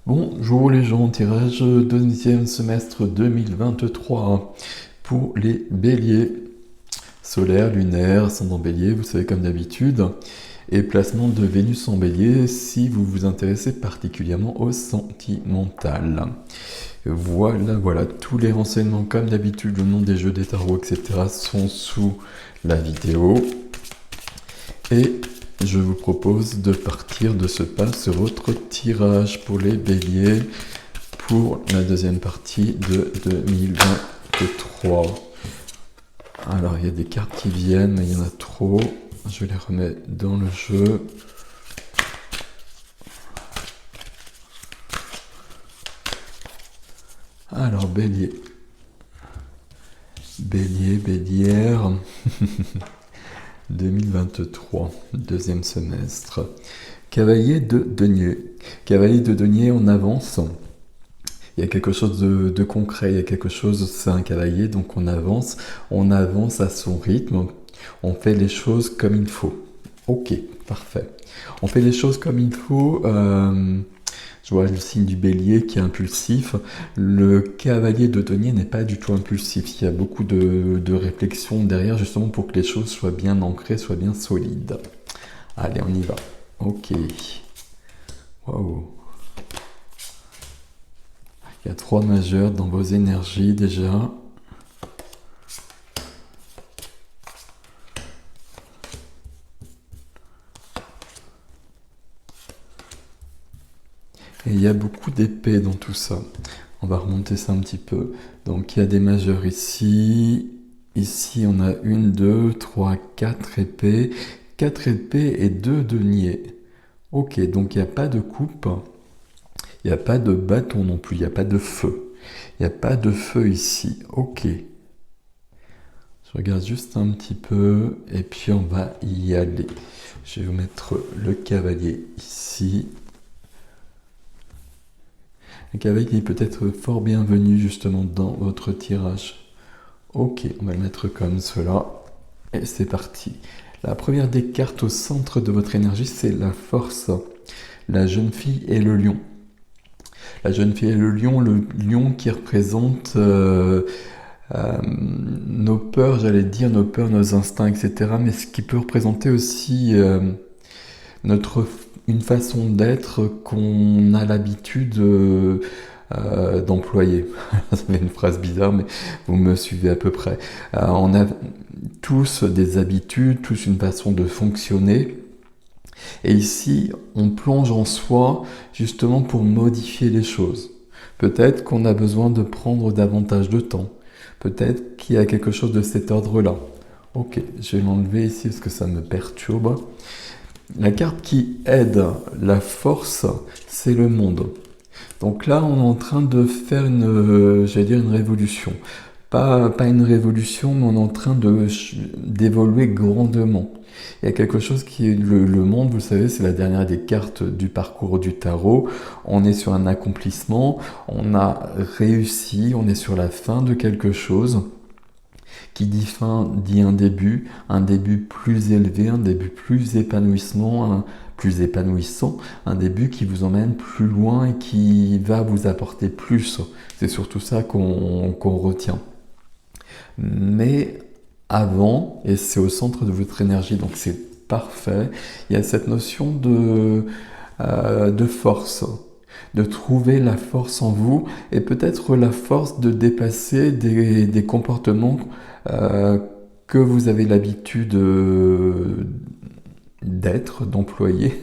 Bonjour les gens, tirage deuxième semestre 2023 pour les béliers. Solaire, lunaire, ascendant bélier, vous savez comme d'habitude. Et placement de Vénus en bélier si vous vous intéressez particulièrement au sentimental. Voilà, tous les renseignements comme d'habitude, le nom des jeux des tarots, etc. sont sous la vidéo. Et je vous propose de partir de ce pas sur votre tirage pour les béliers pour la deuxième partie de 2023. Alors, il y a des cartes qui viennent, mais il y en a trop. Je les remets dans le jeu. Alors, bélier. Bélière. 2023, deuxième semestre. Cavalier de denier. Cavalier de denier, on avance. Il y a quelque chose de concret, il y a quelque chose, c'est un cavalier, donc on avance à son rythme, on fait les choses comme il faut. Ok, parfait. On fait les choses comme il faut. Je vois le signe du bélier qui est impulsif. Le cavalier de denier n'est pas du tout impulsif. Il y a beaucoup de réflexion derrière, justement pour que les choses soient bien ancrées, soient bien solides. Allez, on y va. Ok. Waouh. Il y a 3 majeurs dans vos énergies déjà. Et il y a beaucoup d'épées dans tout ça. On va remonter ça un petit peu. Donc il y a des majeurs ici. Ici on a 1, 2, 3, 4 épées. 4 épées et 2 deniers. Ok, donc il n'y a pas de coupe. Il n'y a pas de bâton non plus. Il n'y a pas de feu. Il n'y a pas de feu ici. Ok. Je regarde juste un petit peu. Et puis on va y aller. Je vais vous mettre le cavalier ici. Un cavalier est peut-être fort bienvenu justement dans votre tirage. Ok, on va le mettre comme cela. Et c'est parti. La première des cartes au centre de votre énergie, c'est la force. La jeune fille et le lion. La jeune fille et le lion qui représente nos peurs, j'allais dire, nos peurs, nos instincts, etc. Mais ce qui peut représenter aussi une façon d'être qu'on a l'habitude d'employer. C'est une phrase bizarre, mais vous me suivez à peu près. On a tous des habitudes, tous une façon de fonctionner. Et ici, on plonge en soi justement pour modifier les choses. Peut-être qu'on a besoin de prendre davantage de temps. Peut-être qu'il y a quelque chose de cet ordre-là. Ok, je vais l'enlever ici parce que ça me perturbe. La carte qui aide la force, c'est le monde. Donc là, on est en train de faire une révolution. Pas une révolution, mais on est en train d'évoluer grandement. Il y a quelque chose qui est le monde, vous le savez, c'est la dernière des cartes du parcours du tarot. On est sur un accomplissement, on a réussi, on est sur la fin de quelque chose. Qui dit fin dit un début plus élevé, un début plus épanouissant, un début qui vous emmène plus loin et qui va vous apporter plus. C'est surtout ça qu'on retient. Mais avant, et c'est au centre de votre énergie, donc c'est parfait, il y a cette notion de force, de trouver la force en vous et peut-être la force de dépasser des comportements que vous avez l'habitude d'employer.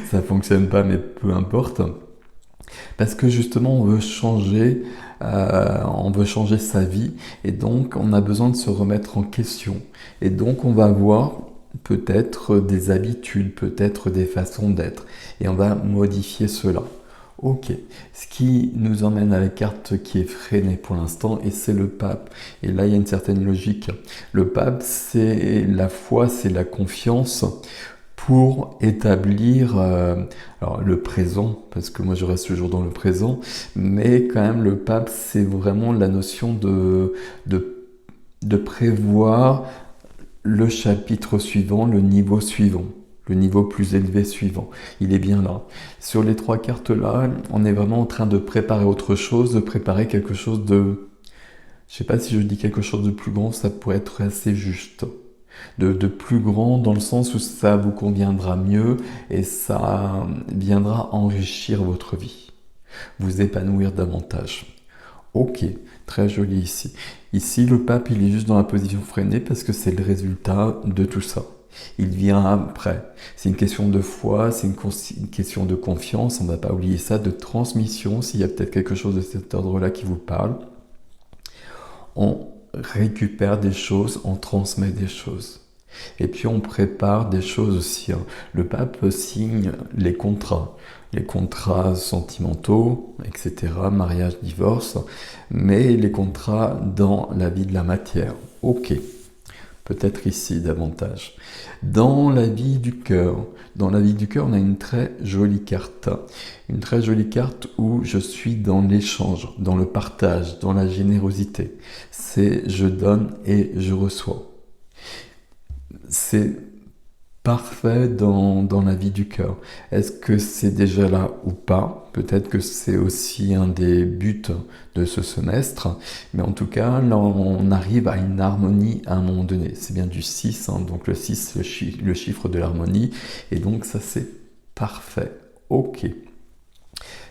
Ça fonctionne pas, mais peu importe. Parce que justement, on veut changer sa vie, et donc on a besoin de se remettre en question. Et donc on va avoir peut-être des habitudes, peut-être des façons d'être, et on va modifier cela. Ok, ce qui nous emmène à la carte qui est freinée pour l'instant, et c'est le pape. Et là, il y a une certaine logique. Le pape, c'est la foi, c'est la confiance pour établir alors le présent, parce que moi je reste toujours dans le présent, mais quand même le pape, c'est vraiment la notion de prévoir le chapitre suivant, le niveau suivant. le niveau plus élevé suivant. Il est bien là. Sur les 3 cartes-là, on est vraiment en train de préparer autre chose, de préparer quelque chose de... Je sais pas si je dis quelque chose de plus grand, ça pourrait être assez juste. De plus grand dans le sens où ça vous conviendra mieux et ça viendra enrichir votre vie, vous épanouir davantage. Ok, très joli ici. Ici, le pape, il est juste dans la position freinée parce que c'est le résultat de tout ça. Il vient après. C'est une question de foi, c'est une question de confiance, on ne va pas oublier ça, de transmission, s'il y a peut-être quelque chose de cet ordre-là qui vous parle. On récupère des choses, on transmet des choses. Et puis on prépare des choses aussi. Le pape signe les contrats sentimentaux, etc., mariage, divorce, mais les contrats dans la vie de la matière. Ok, peut-être ici davantage. Dans la vie du cœur, on a une très jolie carte. Une très jolie carte où je suis dans l'échange, dans le partage, dans la générosité. C'est je donne et je reçois. C'est parfait dans la vie du cœur. Est-ce que c'est déjà là ou pas? Peut-être que c'est aussi un des buts de ce semestre, mais en tout cas, là, on arrive à une harmonie à un moment donné. C'est bien du 6, donc le 6, le chiffre de l'harmonie, et donc ça c'est parfait. Ok.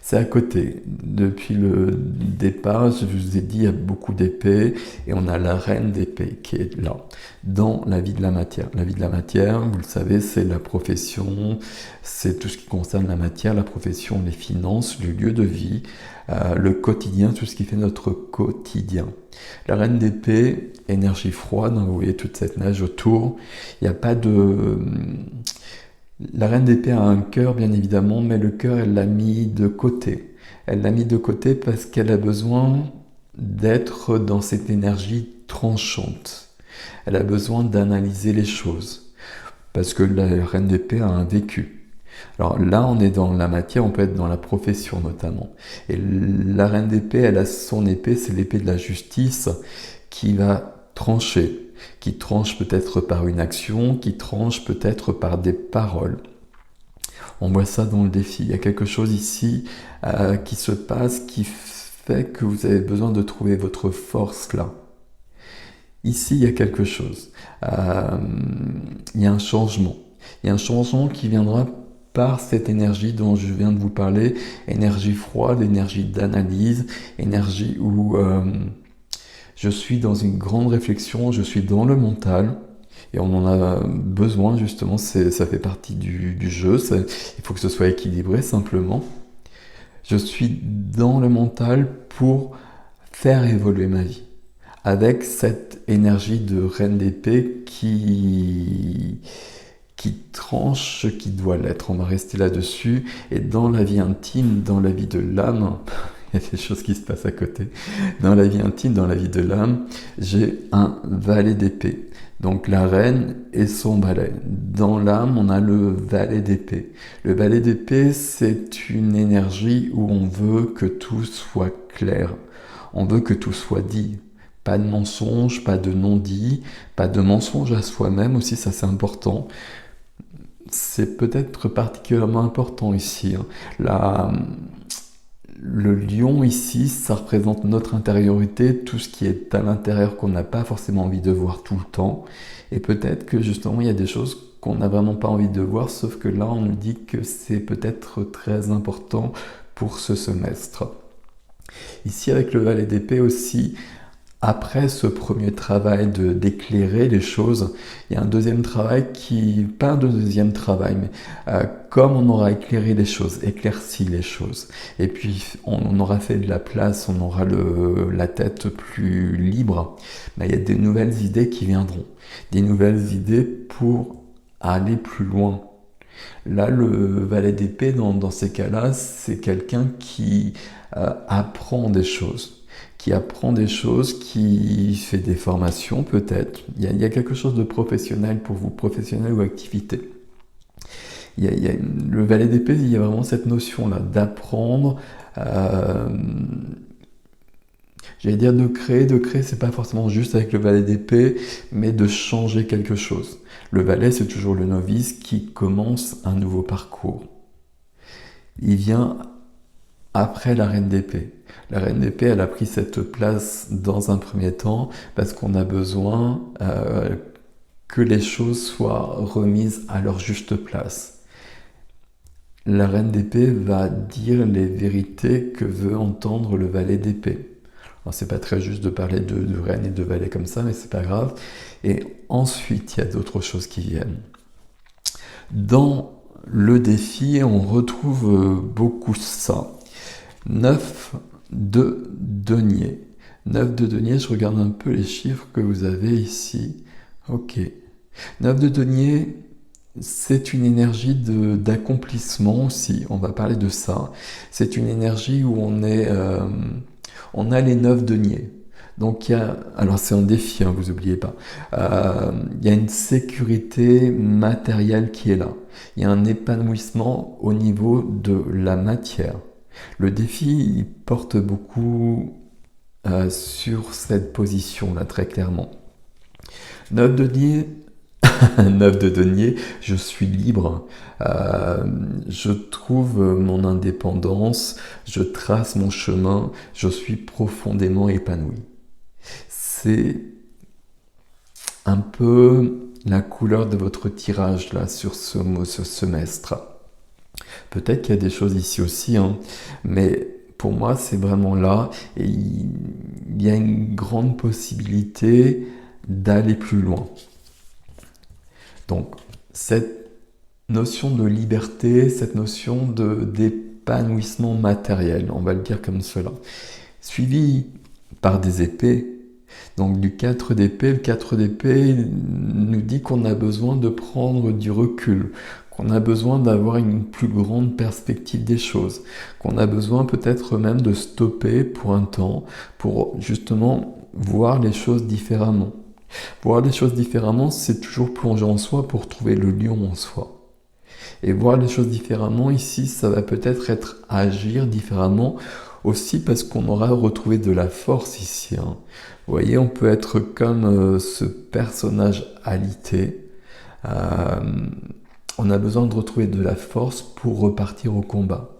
C'est à côté. Depuis le départ, je vous ai dit, il y a beaucoup d'épées et on a la reine d'épée qui est là, dans la vie de la matière. La vie de la matière, vous le savez, c'est la profession, c'est tout ce qui concerne la matière, la profession, les finances, le lieu de vie, le quotidien, tout ce qui fait notre quotidien. La reine d'épée, énergie froide, vous voyez toute cette neige autour, il n'y a pas de... La reine d'épée a un cœur, bien évidemment, mais le cœur, elle l'a mis de côté. Elle l'a mis de côté parce qu'elle a besoin d'être dans cette énergie tranchante. Elle a besoin d'analyser les choses. Parce que la reine d'épée a un vécu. Alors là, on est dans la matière, on peut être dans la profession notamment. Et la reine d'épée, elle a son épée, c'est l'épée de la justice qui va trancher. Qui tranche peut-être par une action, qui tranche peut-être par des paroles. On voit ça dans le défi. Il y a quelque chose ici qui se passe, qui fait que vous avez besoin de trouver votre force là. Ici, il y a quelque chose. Il y a un changement. Il y a un changement qui viendra par cette énergie dont je viens de vous parler, énergie froide, énergie d'analyse, énergie où... je suis dans une grande réflexion, je suis dans le mental, et on en a besoin justement, ça fait partie du jeu, il faut que ce soit équilibré simplement. Je suis dans le mental pour faire évoluer ma vie, avec cette énergie de reine d'épée qui tranche ce qui doit l'être. On va rester là-dessus, et dans la vie intime, dans la vie de l'âme, il y a des choses qui se passent à côté. Dans la vie intime, dans la vie de l'âme, j'ai un valet d'épée. Donc la reine et son valet. Dans l'âme, on a le valet d'épée. Le valet d'épée, c'est une énergie où on veut que tout soit clair. On veut que tout soit dit. Pas de mensonge, pas de non-dit, pas de mensonge à soi-même aussi, ça c'est important. C'est peut-être particulièrement important ici. Le lion ici, ça représente notre intériorité, tout ce qui est à l'intérieur qu'on n'a pas forcément envie de voir tout le temps. Et peut-être que justement, il y a des choses qu'on n'a vraiment pas envie de voir, sauf que là, on nous dit que c'est peut-être très important pour ce semestre. Ici, avec le valet d'épée aussi, après ce premier travail d'éclairer les choses, il y a un deuxième travail pas un deuxième travail, mais comme on aura éclairé les choses, éclairci les choses, et puis on aura fait de la place, on aura la tête plus libre, il y a des nouvelles idées qui viendront, des nouvelles idées pour aller plus loin. Là, le valet d'épée, dans ces cas-là, c'est quelqu'un qui apprend des choses. Qui fait des formations peut-être. Il y a quelque chose de professionnel pour vous, professionnel ou activité. Le valet d'épée, il y a vraiment cette notion-là d'apprendre. J'allais dire de créer, c'est pas forcément juste avec le valet d'épée, mais de changer quelque chose. Le valet, c'est toujours le novice qui commence un nouveau parcours. Il vient après la reine d'épée. La reine d'épée, elle a pris cette place dans un premier temps parce qu'on a besoin que les choses soient remises à leur juste place. La reine d'épée va dire les vérités que veut entendre le valet d'épée. Alors, c'est pas très juste de parler de reine et de valet comme ça, mais c'est pas grave. Et ensuite, il y a d'autres choses qui viennent. Dans le défi, on retrouve beaucoup ça. 9 de denier. 9 de denier, je regarde un peu les chiffres que vous avez ici. Ok. 9 de denier, c'est une énergie d'accomplissement aussi. On va parler de ça. C'est une énergie où on a les 9 deniers. Donc alors c'est un défi, hein, vous n'oubliez pas. Il y a une sécurité matérielle qui est là. Il y a un épanouissement au niveau de la matière. Le défi, il porte beaucoup sur cette position-là, très clairement. 9 de denier, 9 de denier, je suis libre, je trouve mon indépendance, je trace mon chemin, je suis profondément épanoui. C'est un peu la couleur de votre tirage là sur ce semestre. Peut-être qu'il y a des choses ici aussi, hein, mais pour moi c'est vraiment là et il y a une grande possibilité d'aller plus loin. Donc cette notion de liberté, cette notion d'épanouissement matériel, on va le dire comme cela, suivi par des épées. Donc du 4 d'épée, le 4 d'épée nous dit qu'on a besoin de prendre du recul, qu'on a besoin d'avoir une plus grande perspective des choses, qu'on a besoin peut-être même de stopper pour un temps, pour justement voir les choses différemment. Voir les choses différemment, c'est toujours plonger en soi pour trouver le lion en soi. Et voir les choses différemment, ici, ça va peut-être être agir différemment, aussi parce qu'on aura retrouvé de la force ici. Hein. Vous voyez, on peut être comme ce personnage alité. On a besoin de retrouver de la force pour repartir au combat.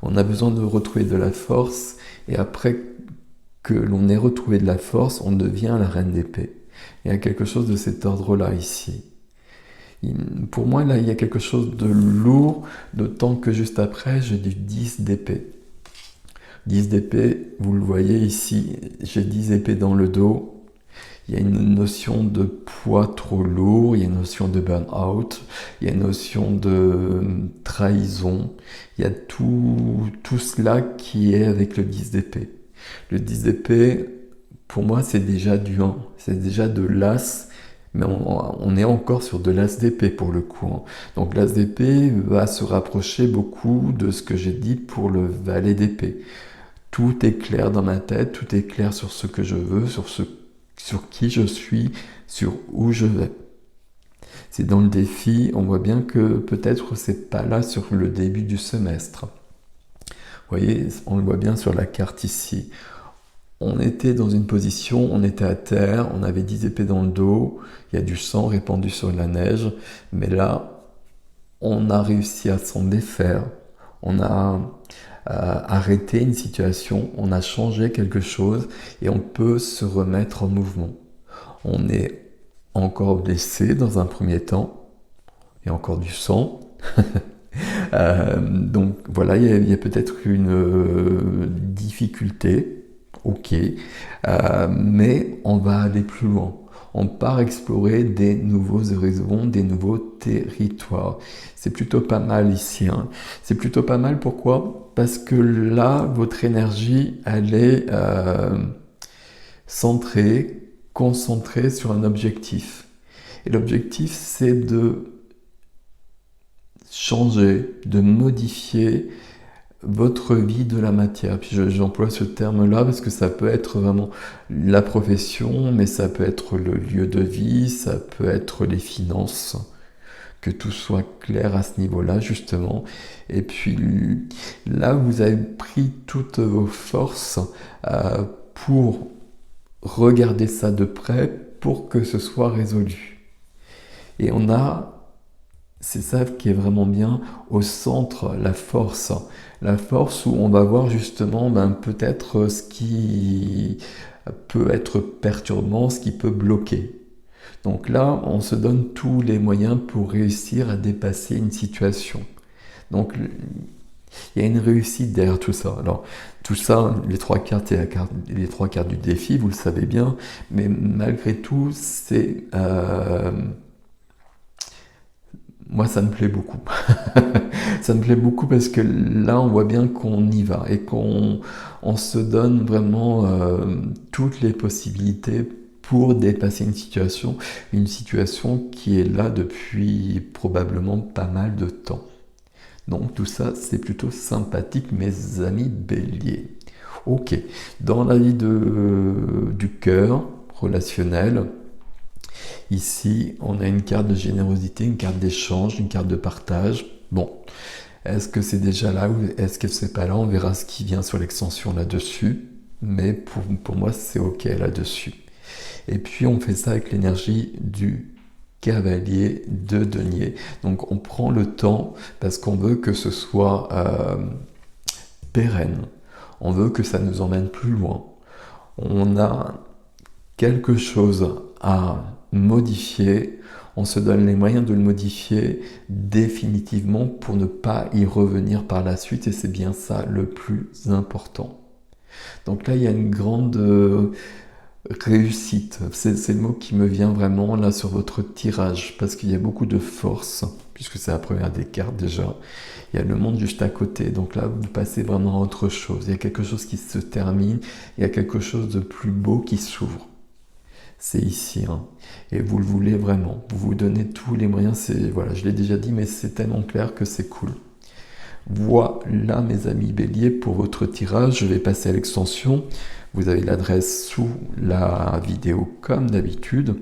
On a besoin de retrouver de la force et après que l'on ait retrouvé de la force, on devient la reine d'épée. Il y a quelque chose de cet ordre-là ici. Pour moi, là, il y a quelque chose de lourd, d'autant que juste après, j'ai du 10 d'épée. 10 d'épée, vous le voyez ici, j'ai 10 épées dans le dos. Il y a une notion de poids trop lourd, il y a une notion de burn-out, il y a une notion de trahison. Il y a tout cela qui est avec le 10 d'épée. Le 10 d'épée, pour moi, c'est déjà du 1, c'est déjà de l'as, mais on est encore sur de l'as d'épée pour le coup. Hein. Donc l'as d'épée va se rapprocher beaucoup de ce que j'ai dit pour le valet d'épée. Tout est clair dans ma tête, tout est clair sur ce que je veux, sur qui je suis, sur où je vais. C'est dans le défi, on voit bien que peut-être c'est pas là sur le début du semestre. Vous voyez, on le voit bien sur la carte ici. On était dans une position, on était à terre, on avait 10 épées dans le dos, il y a du sang répandu sur la neige, mais là, on a réussi à s'en défaire, on a arrêté une situation, on a changé quelque chose et on peut se remettre en mouvement. On est encore blessé dans un premier temps, il y a encore du sang. Donc voilà, il y a peut-être une difficulté. Ok, mais on va aller plus loin. On part explorer des nouveaux horizons, des nouveaux territoires. C'est plutôt pas mal ici. Hein. C'est plutôt pas mal, pourquoi ? Parce que là, votre énergie, elle est centrée, concentrée sur un objectif. Et l'objectif, c'est de changer, de modifier votre vie de la matière. Puis j'emploie ce terme-là parce que ça peut être vraiment la profession, mais ça peut être le lieu de vie, ça peut être les finances, que tout soit clair à ce niveau-là, justement. Et puis là, vous avez pris toutes vos forces pour regarder ça de près pour que ce soit résolu. Et on a, c'est ça qui est vraiment bien, au centre, la force. La force où on va voir justement peut-être ce qui peut être perturbant, ce qui peut bloquer. Donc là, on se donne tous les moyens pour réussir à dépasser une situation. Donc, il y a une réussite derrière tout ça. Alors, tout ça, les trois cartes et les trois cartes du défi, vous le savez bien, mais malgré tout, moi, ça me plaît beaucoup. Ça me plaît beaucoup parce que là, on voit bien qu'on y va et qu'on se donne vraiment toutes les possibilités pour dépasser une situation qui est là depuis probablement pas mal de temps. Donc tout ça, c'est plutôt sympathique, mes amis béliers. Ok, dans la vie du cœur relationnel, ici, on a une carte de générosité, une carte d'échange, une carte de partage. Bon, est-ce que c'est déjà là ou est-ce que c'est pas là? On verra ce qui vient sur l'extension là-dessus. Mais pour moi, c'est ok là-dessus. Et puis, on fait ça avec l'énergie du cavalier de denier. Donc, on prend le temps parce qu'on veut que ce soit pérenne. On veut que ça nous emmène plus loin. On a quelque chose à modifier, on se donne les moyens de le modifier définitivement pour ne pas y revenir par la suite, et c'est bien ça le plus important. Donc là, il y a une grande réussite, c'est le mot qui me vient vraiment là sur votre tirage, parce qu'il y a beaucoup de force, puisque c'est la première des cartes déjà. Il y a le monde juste à côté, donc là, vous passez vraiment à autre chose. Il y a quelque chose qui se termine, il y a quelque chose de plus beau qui s'ouvre. C'est ici, hein. Et vous le voulez vraiment. Vous vous donnez tous les moyens. Voilà, je l'ai déjà dit, mais c'est tellement clair que c'est cool. Voilà, mes amis béliers, pour votre tirage. Je vais passer à l'extension. Vous avez l'adresse sous la vidéo comme d'habitude.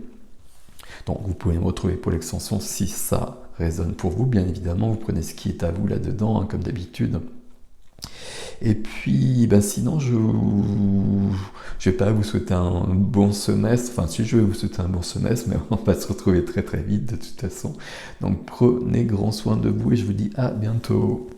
Donc vous pouvez me retrouver pour l'extension si ça résonne pour vous. Bien évidemment, vous prenez ce qui est à vous là-dedans, hein, comme d'habitude. Et puis, sinon, je vais pas vous souhaiter un bon semestre. Enfin, si je vais vous souhaiter un bon semestre, mais on va se retrouver très très vite de toute façon. Donc, prenez grand soin de vous et je vous dis à bientôt.